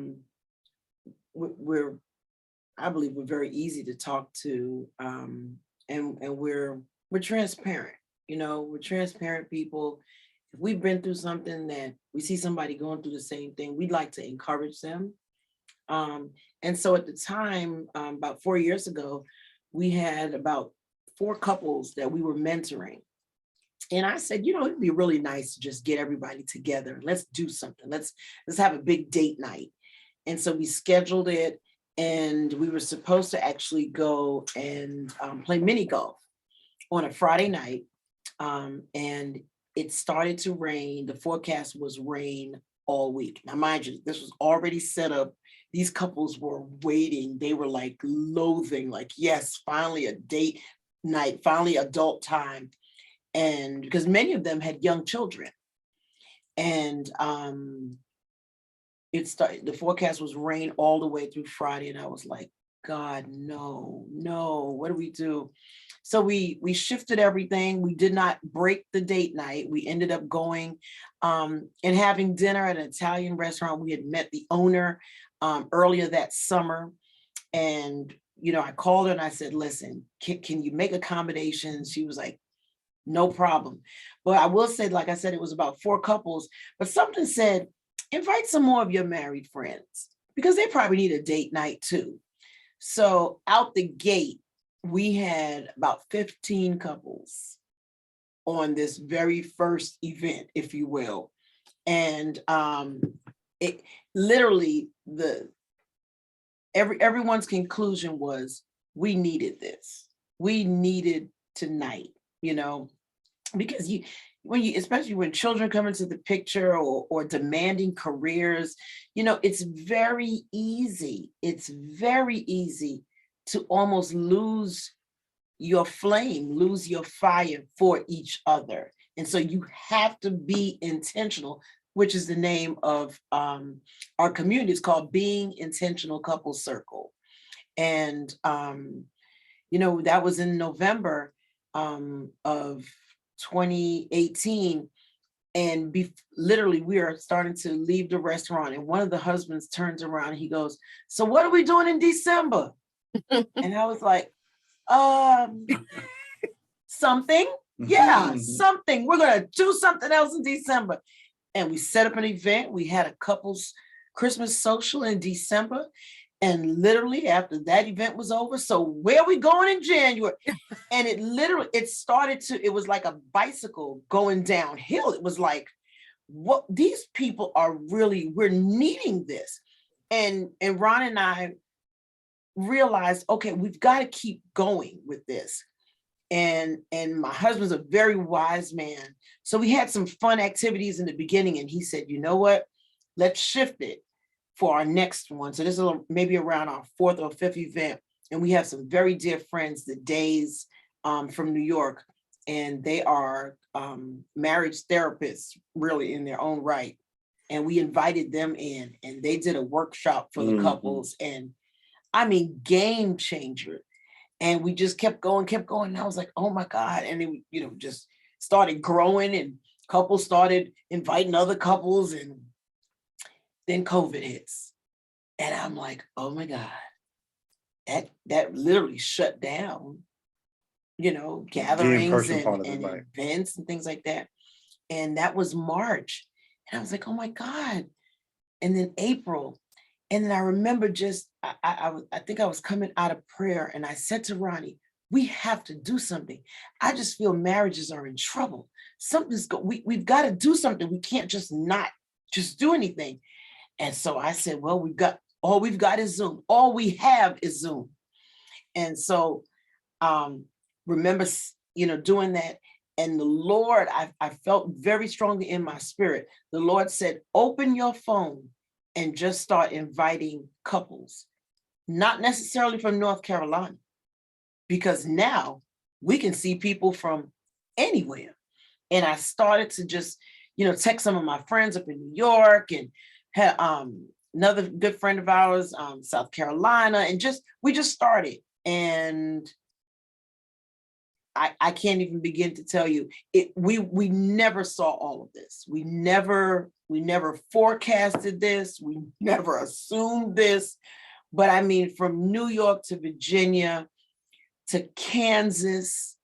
believe we're very easy to talk to, and we're transparent. We're transparent people if we've been through something that we see somebody going through the same thing, we'd like to encourage them. And so at the time, about 4 years ago, we had about 4 couples that we were mentoring. And I said, it'd be really nice to just get everybody together. Let's do something. Let's have a big date night. And so we scheduled it, and we were supposed to actually go and play mini golf on a Friday night. And it started to rain. The forecast was rain all week. Now, mind you, this was already set up. These couples were waiting. They were like loathing, like, yes, finally a date night, finally adult time. And because many of them had young children. And the forecast was rain all the way through Friday. And I was like, God, no, what do we do? So we shifted everything. We did not break the date night. We ended up going and having dinner at an Italian restaurant. We had met the owner earlier that summer. And, I called her and I said, listen, can you make accommodations? She was like, no problem. But I will say, like I said, it was about 4 couples, but something said, invite some more of your married friends because they probably need a date night too. So out the gate, we had about 15 couples on this very first event, if you will. And it literally, everyone's conclusion was, we needed this. We needed tonight, because especially when children come into the picture or demanding careers, it's very easy. It's very easy to almost lose your flame, lose your fire for each other. And so you have to be intentional, which is the name of our community. It's called Being Intentional Couple Circle. And, that was in November of 2018. And literally we are starting to leave the restaurant. And one of the husbands turns around and he goes, so what are we doing in December? And I was like, something. Yeah, something. We're going to do something else in December. And we set up an event. We had a couple's Christmas social in December. And literally after that event was over, so where are we going in January? And it was like a bicycle going downhill. It was like, what these people are really, we're needing this. And Ron and I realized, okay, we've got to keep going with this. And my husband's a very wise man. So we had some fun activities in the beginning, and he said, you know what, let's shift it for our next one. So this is maybe around our 4th or 5th event. And we have some very dear friends, the Days from New York, and they are marriage therapists really in their own right. And we invited them in, and they did a workshop for the couples, and I mean, game changer. And we just kept going. And I was like, oh my God. And then, just started growing, and couples started inviting other couples, and then COVID hits. And I'm like, oh my God, that literally shut down, gatherings and events and things like that. And that was March. And I was like, oh my God. And then April. And then I remember I think I was coming out of prayer, and I said to Ronnie, we have to do something. I just feel marriages are in trouble. We've got to do something. We can't just not just do anything. And so I said, well, all we've got is Zoom. All we have is Zoom. And so remember, doing that. And the Lord, I felt very strongly in my spirit. The Lord said, open your phone and just start inviting couples, not necessarily from North Carolina, because now we can see people from anywhere. And I started to just, text some of my friends up in New York, and had another good friend of ours, South Carolina, and we just started. And I can't even begin to tell you it. We never saw all of this. We never forecasted this. We never assumed this. But I mean, from New York to Virginia to Kansas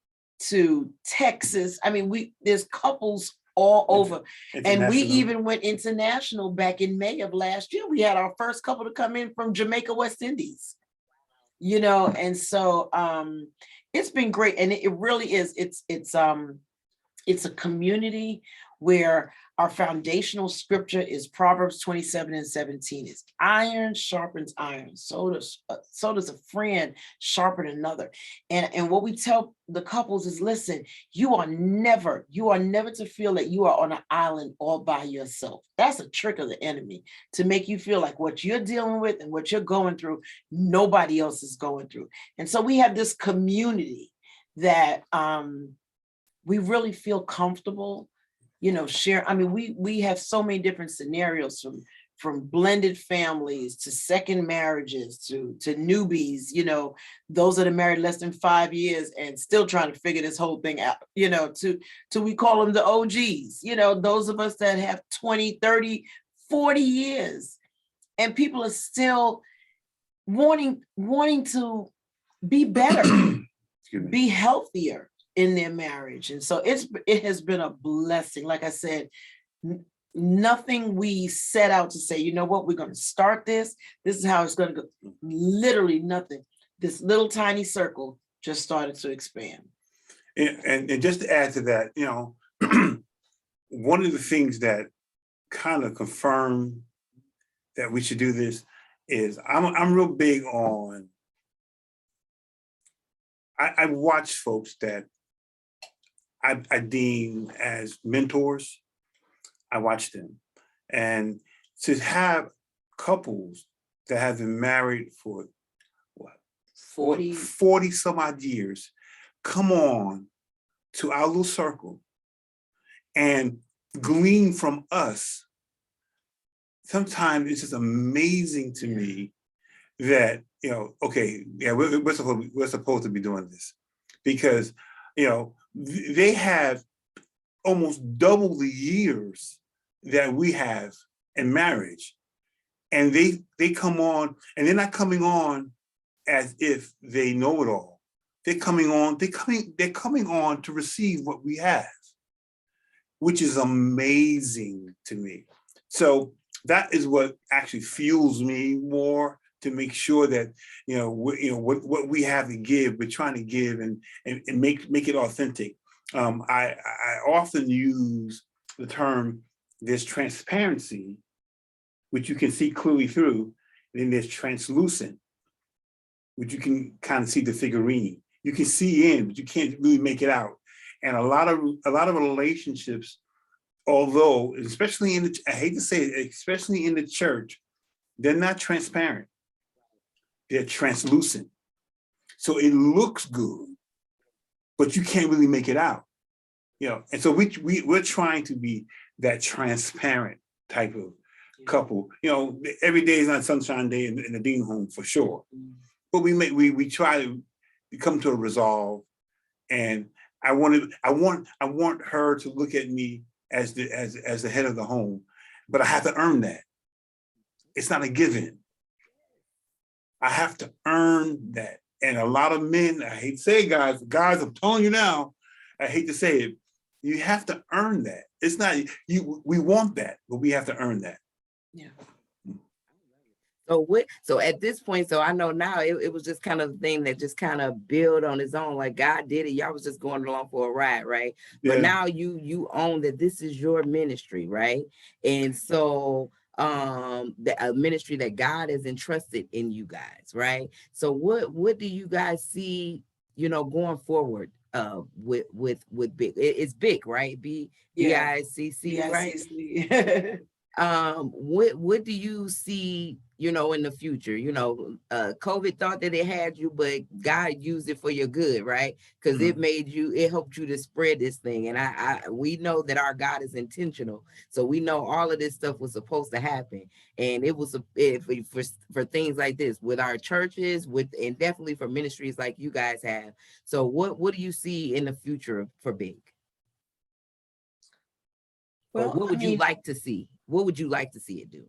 to Texas, I mean, there's couples all over. And we International. even went international back in May of last year. We had our first couple to come in from Jamaica, West Indies, you know, and so it's been great. And it really is. It's a community where our foundational scripture is Proverbs 27:17. It's iron sharpens iron. So does a friend sharpen another. And what we tell the couples is, listen, you are never to feel that you are on an island all by yourself. That's a trick of the enemy, to make you feel like what you're dealing with and what you're going through, nobody else is going through. And so we have this community that we really feel comfortable, you know, share. I mean, we have so many different scenarios, from blended families to second marriages to newbies, you know, those that are married less than 5 years and still trying to figure this whole thing out, you know, to we call them the OGs, you know, those of us that have 20, 30, 40 years, and people are still wanting to be better, be healthier in their marriage. And so it has been a blessing. Like I said, nothing we set out to say, you know what, we're going to start this is how it's going to go. Literally nothing. This little tiny circle just started to expand. And just to add to that, you know, one of the things that kind of confirmed that we should do this is I'm real big on, I watch folks that I deem as mentors. I watch them. And to have couples that have been married for what, 40 some odd years, come on to our little circle and glean from us. Sometimes it's just amazing to me that, you know, okay, yeah, we're supposed to be doing this, because, you know, they have almost double the years that we have in marriage. And they come on, and they're not coming on as if they know it all. They're coming on to receive what we have, which is amazing to me. So that is what actually fuels me more, to make sure that, you know, what we have to give, we're trying to give and make it authentic. I often use the term, there's transparency, which you can see clearly through, and then there's translucent, which you can kind of see the figurine. You can see in, but you can't really make it out. And a lot of relationships, although, especially I hate to say it, especially in the church, they're not transparent. They're translucent. So it looks good, but you can't really make it out, you know. And so we're trying to be that transparent type of couple. You know, every day is not sunshine day in the Dean home, for sure. But we try to come to a resolve. And I want her to look at me as the head of the home, but I have to earn that. It's not a given. I have to earn that. And a lot of men, I hate to say it, guys, I'm telling you now, I hate to say it, you have to earn that. It's not, we want that, but we have to earn that. Yeah. So at this point, so I know now it was just kind of the thing that just kind of build on its own, like God did it. Y'all was just going along for a ride, right? Yeah. But now you own that this is your ministry, right? And so a ministry that God has entrusted in you guys, right? So what do you guys see, you know, going forward with big? It's big, right? BICC, right? What do you see, you know, in the future? You know, COVID thought that it had you, but God used it for your good, right? Because it helped you to spread this thing. And we know that our God is intentional. So we know all of this stuff was supposed to happen. And it was for things like this with our churches, and definitely for ministries like you guys have. So what do you see in the future for Big? Well, what would you like to see? What would you like to see it do?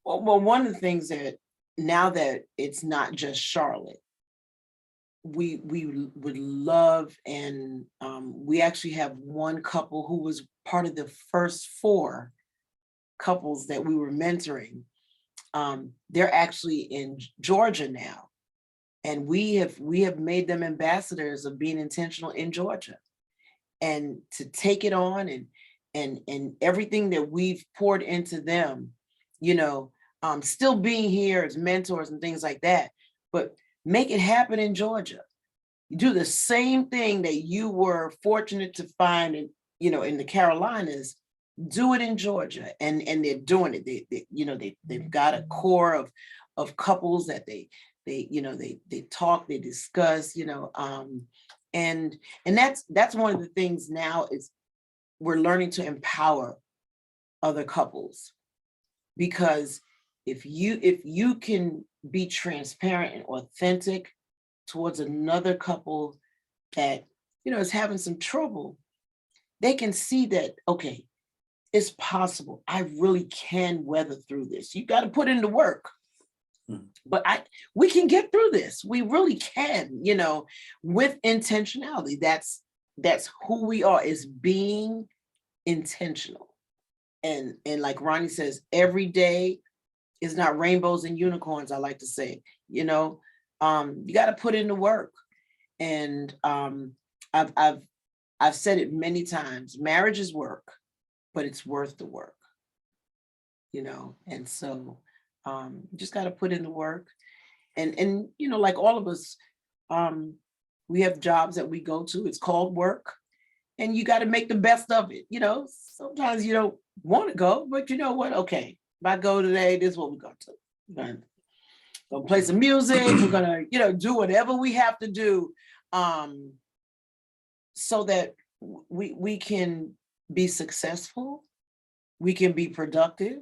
Well, one of the things that now that it's not just Charlotte, we would love, and we actually have one couple who was part of the first 4 couples that we were mentoring. They're actually in Georgia now, and we have made them ambassadors of being intentional in Georgia, and to take it on, and everything that we've poured into them, still being here as mentors and things like that, but make it happen in Georgia. Do the same thing that you were fortunate to find in the Carolinas. Do it in Georgia, and they're doing it. They've got a core of couples that they talk, they discuss, and that's one of the things now is we're learning to empower other couples, because if you can be transparent and authentic towards another couple that is having some trouble, they can see that, okay, it's possible. I really can weather through this. You got to put in the work. But we can get through this. We really can, with intentionality. That's who we are, is being intentional. And like Ronnie says, every day is not rainbows and unicorns, I like to say. You got to put in the work. And I've said it many times, marriage is work, but it's worth the work. And so just got to put in the work, and like all of us, we have jobs that we go to. It's called work, and you got to make the best of it. Sometimes you don't want to go, but you know what? Okay, if I go today, this is what we're going to do. We're gonna play some music. We're gonna do whatever we have to do, so that we can be successful, we can be productive,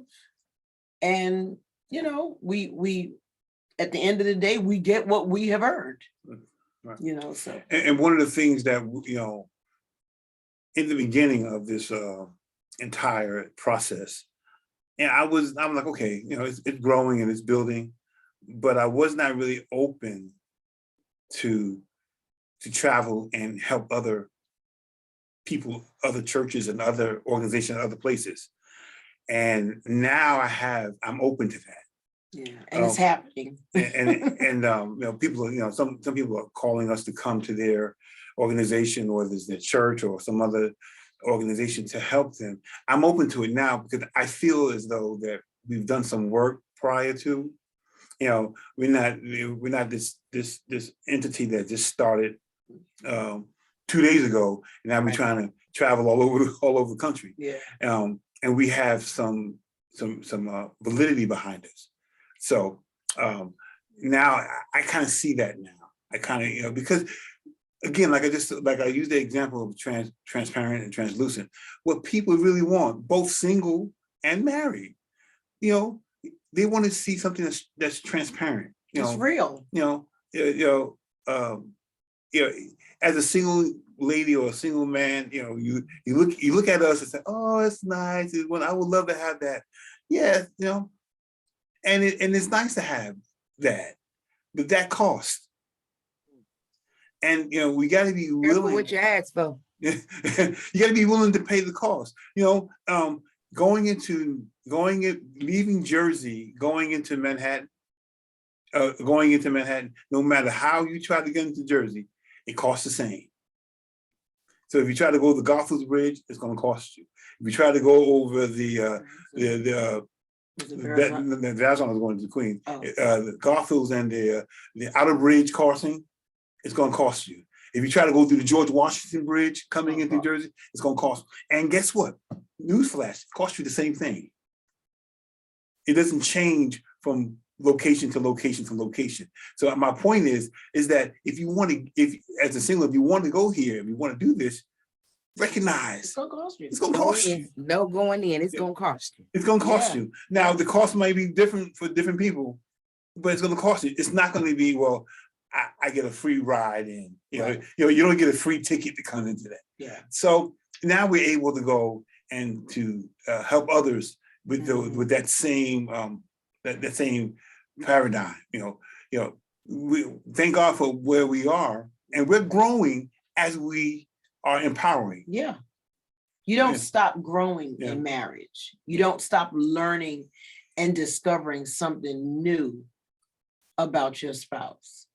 and we at the end of the day, we get what we have earned. Right. So. And one of the things that in the beginning of this entire process, and I'm like, okay, it's growing and it's building, but I was not really open to travel and help other people, other churches and other organizations, other places. And now I'm open to that. Yeah, and it's happening. and people, some people are calling us to come to their organization, or there's their church or some other organization to help them. I'm open to it now because I feel as though that we've done some work prior to. We're not this entity that just started 2 days ago, and now we're trying to travel all over the country. Yeah. And we have some validity behind us. So now I kind of see that now. I kind of, because again, like I used the example of transparent and translucent. What people really want, both single and married, they want to see something that's transparent. It's real. As a single lady or a single man, you look at us and say, "Oh, it's nice. I would love to have that." Yeah, and it's nice to have that, but that costs. And we got to be willing. What you ask for. You got to be willing to pay the cost. Leaving Jersey, going into Manhattan, no matter how you try to get into Jersey, it costs the same. So if you try to go to the Gothels Bridge, it's going to cost you. If you try to go over the Verizon is going to the Queen, the Gothels and the Outer Bridge crossing, it's going to cost you. If you try to go through the George Washington Bridge coming into Jersey, it's going to cost. And guess what? Newsflash, it costs you the same thing. It doesn't change from location to location to location. So my point is that if as a single, if you want to go here, if you want to do this, recognize it's going to cost you. It's going to cost you. No going in, it's going to cost you. It's going to cost you. Now the cost might be different for different people, but it's going to cost you. It's not going to be, well, I get a free ride in. You don't get a free ticket to come into that. Yeah. So now we're able to go and to help others with that same that same paradigm. we thank God for where we are, and we're growing as we are empowering. Yeah. You don't stop growing in marriage. You don't stop learning and discovering something new about your spouse.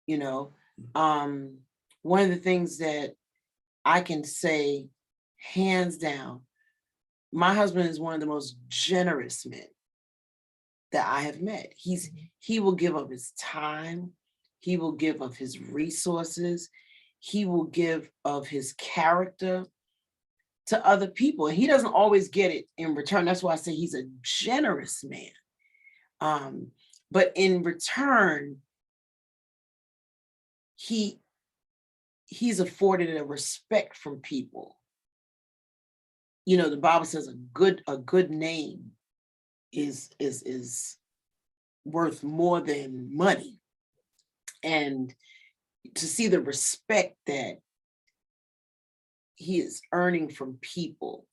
You know, one of the things that I can say hands down, my husband is one of the most generous men that I have met. He will give of his time, he will give of his resources, he will give of his character to other people. And he doesn't always get it in return. That's why I say he's a generous man. But in return, he's afforded a respect from people. You know, the Bible says a good name is worth more than money. And to see the respect that he is earning from people,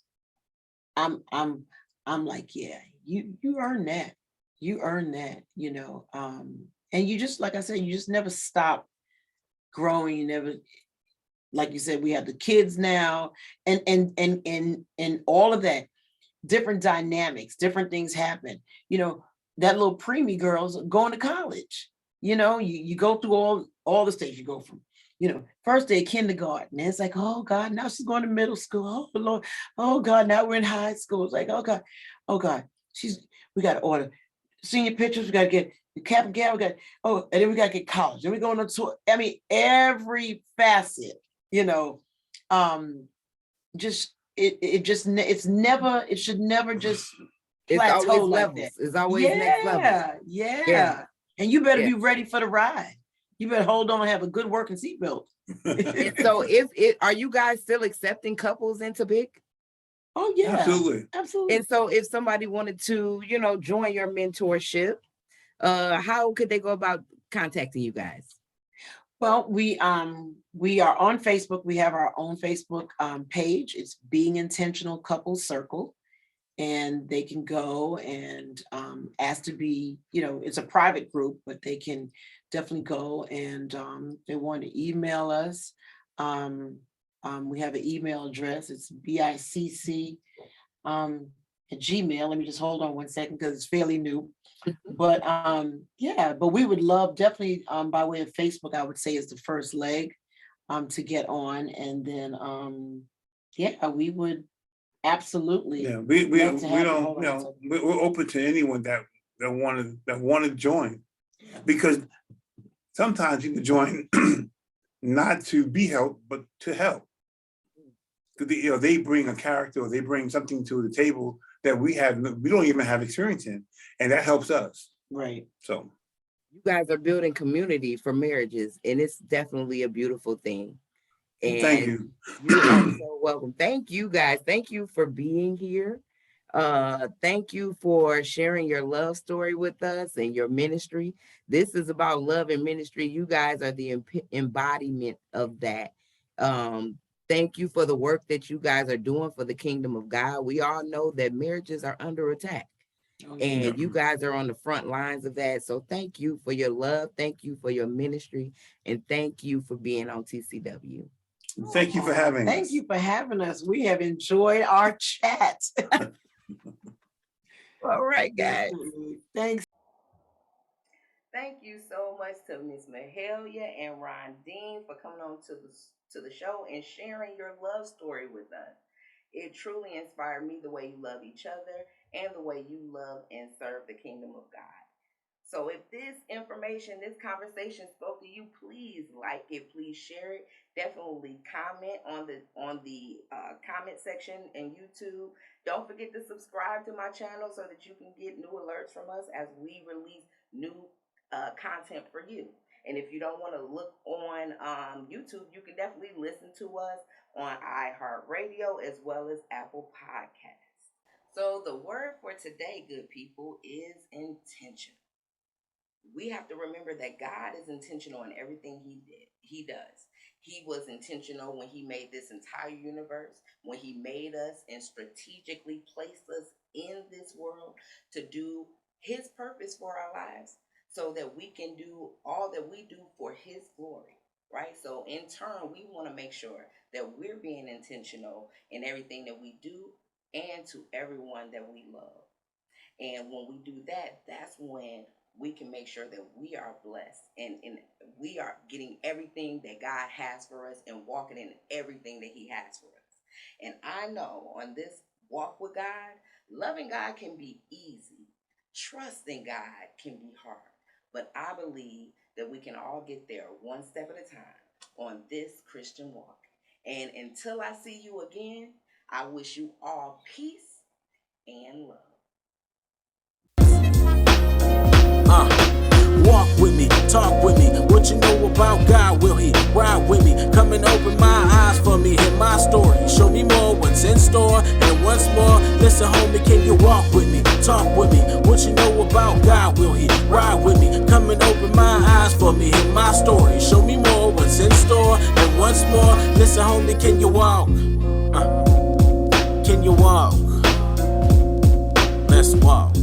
I'm like, yeah, you earn that. You earn that, you know. And you just, like I said, you just never stop growing. You never, like you said, we have the kids now, and all of that, different dynamics, different things happen. You know, that little preemie girl's going to college. You know, you go through all the stages. You go from, you know, first day of kindergarten, and it's like, oh God, now she's going to middle school. Oh Lord, oh God, now we're in high school. It's like, oh God, we got to order senior pictures. We got to get the cap and gown. And then we got to get college. Then we're going on tour. I mean, every facet, you know, just it should never just plateau it's always like levels. that. It's always next level. Yeah. And you better be ready for the ride. You better hold on and have a good working seatbelt. And so are you guys still accepting couples into BIC? Oh yeah. Absolutely. And so if somebody wanted to, you know, join your mentorship, how could they go about contacting you guys? Well, we are on Facebook. We have our own Facebook page. It's Being Intentional Couples Circle. And they can go and ask to be, you know, it's a private group, but they can definitely go and they want to email us. We have an email address. It's BICC at Gmail. Let me just hold on one second because it's fairly new. But but we would love definitely by way of Facebook, I would say is the first leg to get on. And then we would absolutely. Yeah, we don't, you know, we're open to anyone that want to join, because sometimes people join not to be helped, but to help. You know, they bring a character, or they bring something to the table that we don't even have experience in, and that helps us. Right. So you guys are building community for marriages, and it's definitely a beautiful thing. And thank you. You are so welcome. Thank you guys. Thank you for being here. Thank you for sharing your love story with us and your ministry. This is about love and ministry. You guys are the embodiment of that. Thank you for the work that you guys are doing for the kingdom of God. We all know that marriages are under attack. And you guys are on the front lines of that. So thank you for your love. Thank you for your ministry. And thank you for being on TCW. Thank you for having us. Thank you for having us. We have enjoyed our chat. All right, guys. Thanks. Thank you so much to Miss Mahalia and Ron Dean for coming on to the show and sharing your love story with us. It truly inspired me the way you love each other and the way you love and serve the kingdom of God. So if this information, this conversation spoke to you, please like it, please share it. Definitely comment on the comment section in YouTube. Don't forget to subscribe to my channel so that you can get new alerts from us as we release new content for you. And if you don't want to look on YouTube, you can definitely listen to us on iHeart Radio as well as Apple Podcasts. So the word for today, good people, is intentional. We have to remember that God is intentional in everything he does. He was intentional when he made this entire universe, when he made us and strategically placed us in this world to do his purpose for our lives. so that we can do all that we do for his glory, right? So in turn, we want to make sure that we're being intentional in everything that we do and to everyone that we love. And when we do that, that's when we can make sure that we are blessed and we are getting everything that God has for us and walking in everything that he has for us. And I know on this walk with God, loving God can be easy. Trusting God can be hard. But I believe that we can all get there one step at a time on this Christian walk. And until I see you again, I wish you all peace and love. Walk with me, talk with me. What you know about God? Will he ride with me? Come and open my eyes for me. Hear my story. Show me more what's in store. And once more, listen, homie, can you walk with me? Talk with me. What you know about God? Will he ride with me? Come and open my eyes for me. Hear my story. Show me more what's in store. And once more, listen, homie, can you walk? Can you walk? Let's walk.